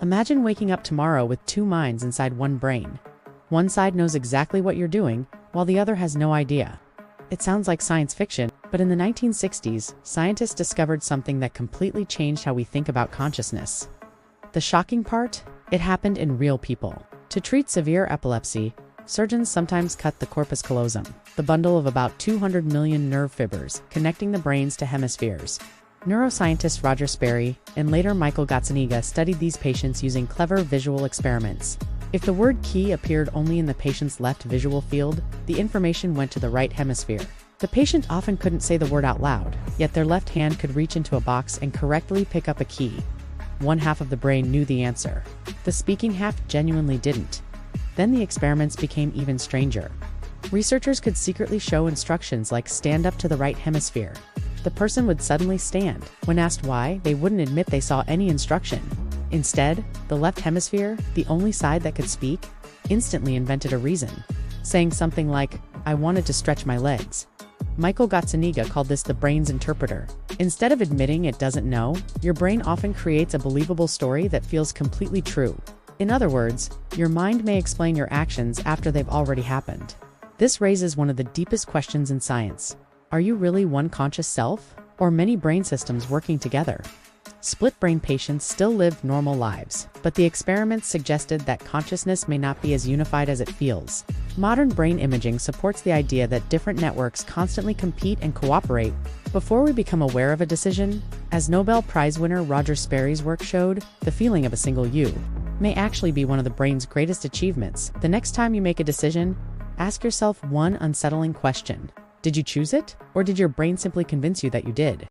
Imagine waking up tomorrow with two minds inside one brain. One side knows exactly what you're doing, while the other has no idea. It sounds like science fiction, but in the 1960s, scientists discovered something that completely changed how we think about consciousness. The shocking part? It happened in real people. To treat severe epilepsy, surgeons sometimes cut the corpus callosum, the bundle of about 200 million nerve fibers connecting the brains to hemispheres. Neuroscientist Roger Sperry and later Michael Gazzaniga studied these patients using clever visual experiments. If the word key appeared only in the patient's left visual field, the information went to the right hemisphere. The patient often couldn't say the word out loud, yet their left hand could reach into a box and correctly pick up a key. One half of the brain knew the answer. The speaking half genuinely didn't. Then the experiments became even stranger. Researchers could secretly show instructions like stand up to the right hemisphere. The person would suddenly stand. When asked why, they wouldn't admit they saw any instruction. Instead, the left hemisphere, the only side that could speak, instantly invented a reason, saying something like, "I wanted to stretch my legs." Michael Gazzaniga called this the brain's interpreter. Instead of admitting it doesn't know, your brain often creates a believable story that feels completely true. In other words, your mind may explain your actions after they've already happened. This raises one of the deepest questions in science. Are you really one conscious self, or many brain systems working together? Split-brain patients still live normal lives, but the experiments suggested that consciousness may not be as unified as it feels. Modern brain imaging supports the idea that different networks constantly compete and cooperate before we become aware of a decision. As Nobel Prize winner Roger Sperry's work showed, the feeling of a single you may actually be one of the brain's greatest achievements. The next time you make a decision, ask yourself one unsettling question. Did you choose it, or did your brain simply convince you that you did?